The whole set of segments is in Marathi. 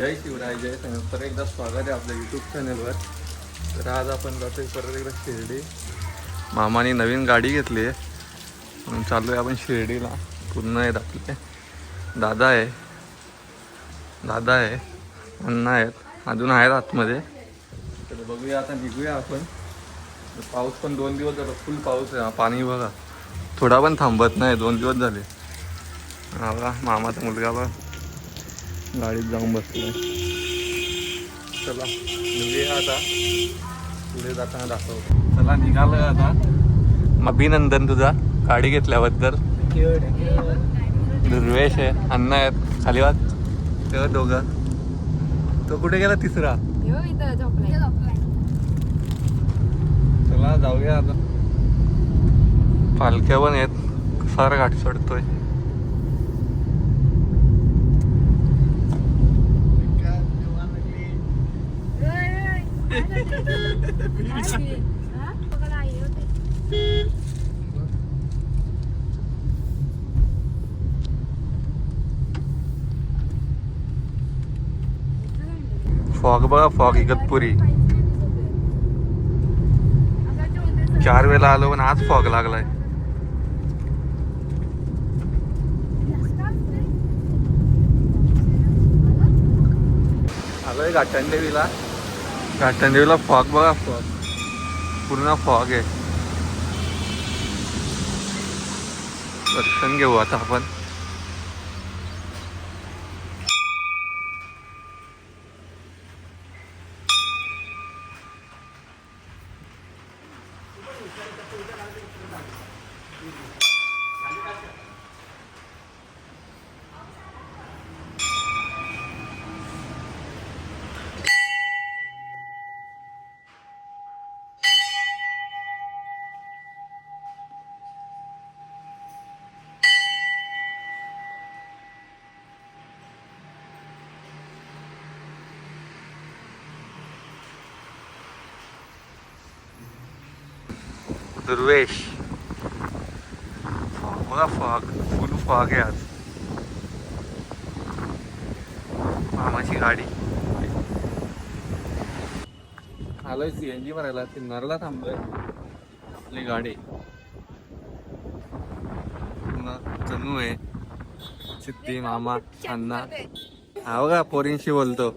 जय शिवराय जय संघ परत एकदा स्वागत आहे आपल्या यूट्यूब चॅनलवर. तर आज आपण जातोय परत एकदा शिर्डी. मामाने नवीन गाडी घेतली आहे म्हणून चालू आहे आपण शिर्डीला. पूर्ण आहेत आपले दादा आहे अण्णा आहेत, अजून आहेत आतमध्ये. तर बघूया आता, निघूया आपण. पाऊस पण 2 दिवस झाला, फुल पाऊस आहे. पाणी बघा थोडा पण थांबत नाही, 2 दिवस झाले. हा बघा मामाचा मुलगा बघा गाडीत जाऊन बसले. चला निघूया आता, पुढे जाताना दाखवतो. चला निघालोय आता. अभिनंदन तुझा गाडी घेतल्याबद्दल. दुर्वेश आहे, अण्णा आहेत खाली वाच. तेव्हा दोघं. तो कुठे गेला तिसरा? चला जाऊया आता. पालख्या पण आहेत, सारा घाट चढतोय. फॉग बघा, फॉग इगतपुरी. 4 वेळेला आलो पण आज फॉग लागलाय. आलोय घाटंदेवीला. घाटंदेवीला फॉग बघा, फॉग पूर्ण फॉग आहे. दर्शन घेऊ आता आपण. दुर्वेश बघा, फॉग फुल फॉग आहे आज. मामाची गाडी. आलोय CNG भरायला, ते नरला थांबलोय. आपली गाडी जणू आहे. सिद्धी मामा अण्णा. हा बघा पोरींशी बोलतो.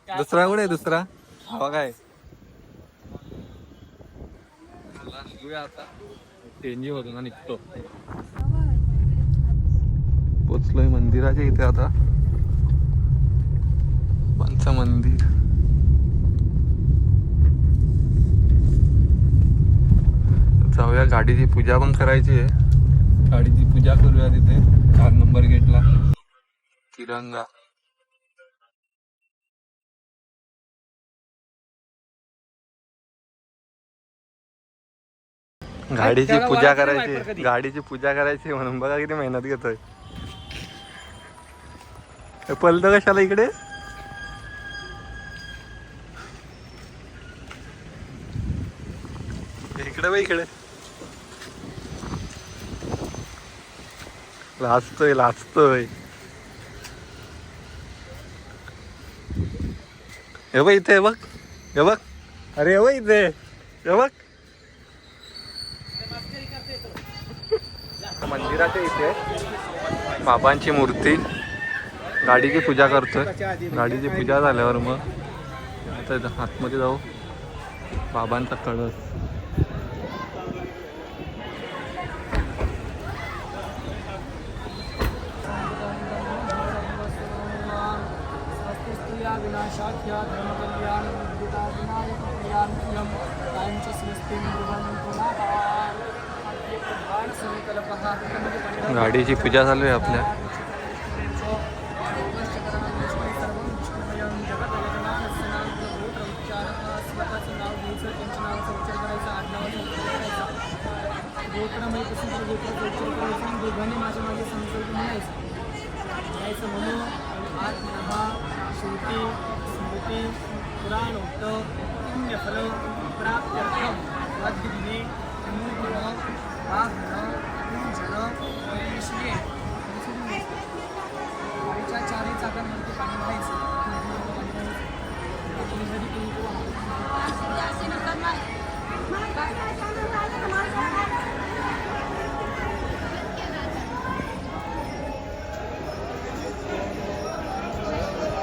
दुसरा कुठे? दुसरा हा बघाय. आता CNG मधून निघतो. पोचलोय मंदिराच्या इथे आता. बाबांचं मंदिर. जाऊया, गाडीची पूजा पण करायची आहे. गाडीची पूजा करूया तिथे 4 नंबर गेटला. तिरंगा गाडीची पूजा करायची, गाडीची पूजा करायची म्हणून बघा किती मेहनत घेतोय. पलतो कशाला इकडे? इकडे इकडे लाचतोय. हे बघ इथे, बघ हे बघ. अरे हे बघ इथे, हे बघ. मंदिराच्या इथे बाबांची मूर्ती. गाडीची पूजा करतोय. गाडीची पूजा झाल्यावर मग आता आतमध्ये जाऊ. बाबांचा कळस. गाडीची पूजा चालू आहे आपल्या.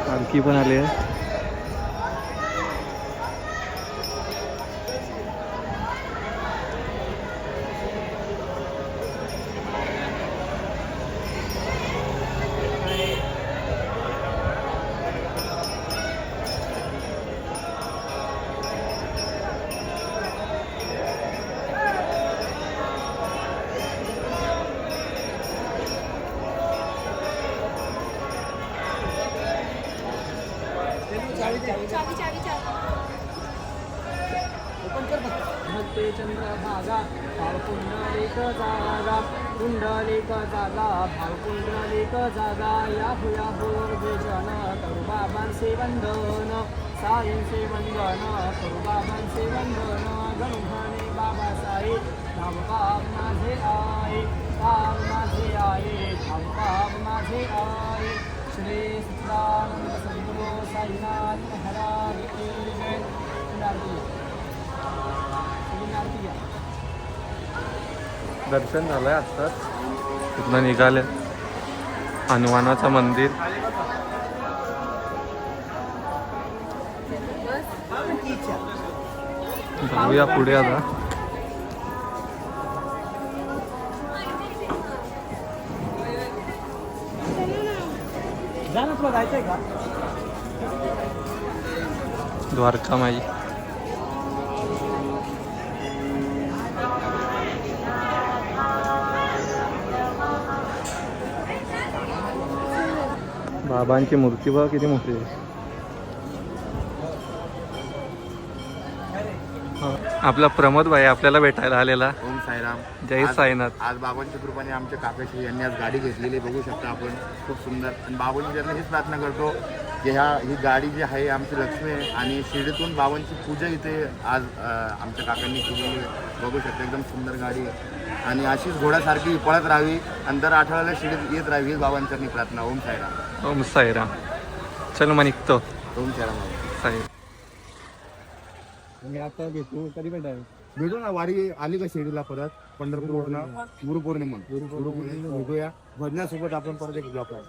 आणखी पण आले आहे. चंद्रभागा भावकुंडलिक जागा कुंडलिक जागा भावकुंडलिक जागा याहू याहू जन करू बाबांचे वंदन साईंचे वंदन करू बाबांचे वंदन गणुभाने बाबासाहेब धावबाब माझे आहे बाब माझे आहे धावबाब माझे आहे श्री सच्चिदानंद सद्गुरू साईनाथ महाराज की जय. दर्शन झालंय आत्ताच. तिथनं निघाले हनुमानाचं मंदिर. जाऊया पुढे आता. जायचंय का द्वारका माई. बाबांची मूर्ती बघा किती मोठी आहे. आपला प्रमोद भाई आपल्याला भेटायला आलेला. ओम साईराम. जय साईनाथ. आज बाबांच्या कृपाने आमच्या काकाशी यांनी आज गाडी घेतलेली बघू शकता आपण. खूप सुंदर. आणि बाबांनी त्यांना हीच प्रार्थना करतो की ही गाडी जी आहे आमची लक्ष्मी आहे आणि शिर्डीतून बाबांची पूजा इथे आज आमच्या काकांनी केलेली बघू शकता. एकदम सुंदर गाडी आहे आणि अशीच घोड्यासारखी पळत राहावी आणि दर आठवड्याला शिर्डीत येत राहावी हीच बाबांच्या प्रार्थना. ओम साईराम. ओम साईराम. चल मग निघतो. ओम साईराम. साई. मी आता भेटू कधी भेटू ना. वारी आली का शिर्डीला परत पंढरपूरवरनं गुरुपौर्णिमा भेटूया. भजनासोबत आपण परत एक ब्लॉग आहे.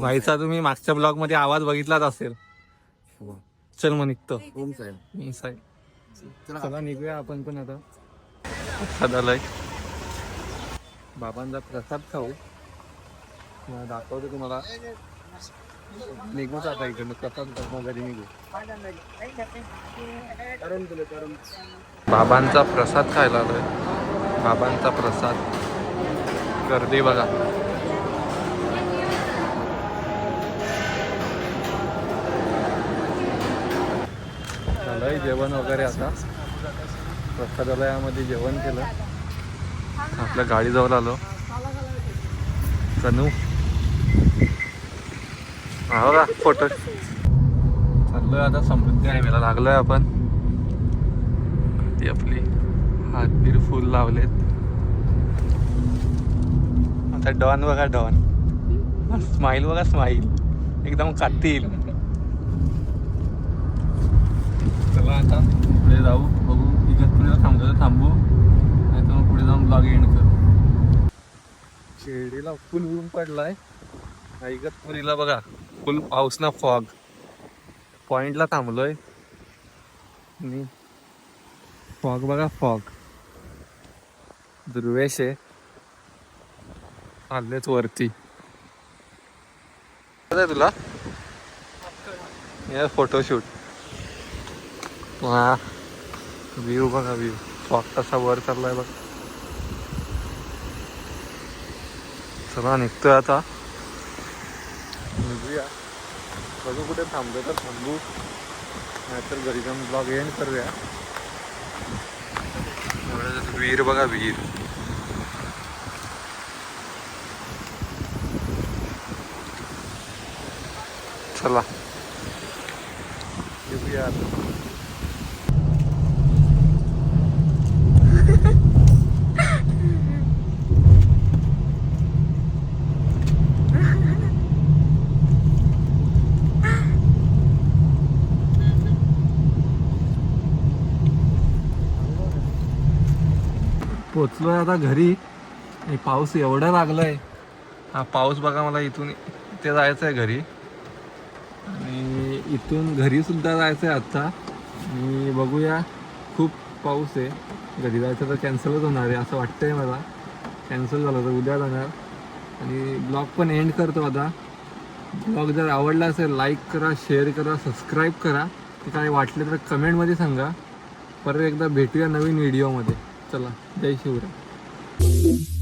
भाईचा तुम्ही मागच्या ब्लॉग मध्ये आवाज बघितलाच असेल. चल मग निघतो. ओम साईराम. ओम साई. चला निघूया आपण पण आता. सदालय बाबांचा प्रसाद खाऊ. दाखवतो तुम्हाला. निघूच आता इकडनं प्रसाद घरी निघू. बाबांचा प्रसाद खायला आलोय. बाबांचा प्रसाद. गर्दी बघा. झालंय जेवण वगैरे. आता प्रसादालयामध्ये जेवण केलं. आपल्या गाडीजवळ आलो. तनू हा बघा फोटो. चाललोय आता समृद्धी हायवेला लागलोय आपण. ती आपली हातबीर फुल लावलेत. आता डॉन बघा डॉन. स्माईल बघा स्माईल. एकदम कातील. चला आता पुढे जाऊ. बघू इगतपुरीला थांबतो थांबू नाही तर मग पुढे जाऊन ब्लॉग एंड करू. शिर्डीला फुल ऊन पडलाय. इगतपुरीला बघा फुल पाऊस ना फॉग. पॉइंटला थांबलोय आणि फॉग बघा फॉग. दुर्वेश आहे. चाललेच वरती. तुला या फोटोशूट. हा व्ह्यू बघा व्ह्यू. फॉग कसा वर चाललाय बघ. चला निघतोय आता. निघूया. बघू कुठे थांबलो तर थांबू नाहीतर घरी जाऊन ब्लॉग एंड करूया. विहीर बघा विहीर. चला निघूया आता. पोचलोय आता घरी. आणि पाऊस एवढा लागलाय. हा पाऊस बघा, मला इथून इथे जायचं आहे घरी आणि इथून घरी सुद्धा जायचं आहे आत्ता. आणि बघूया, खूप पाऊस आहे. घरी जायचं तर कॅन्सलच होणार आहे असं वाटतंय मला. कॅन्सल झालं तर उद्या जाणार. आणि ब्लॉग पण एंड करतो आता. ब्लॉग जर आवडला असेल लाईक करा, शेअर करा, सबस्क्राईब करा. ते काय वाटले तर कमेंटमध्ये सांगा. परत एकदा भेटूया नवीन व्हिडिओमध्ये. चला, जय शिवराय.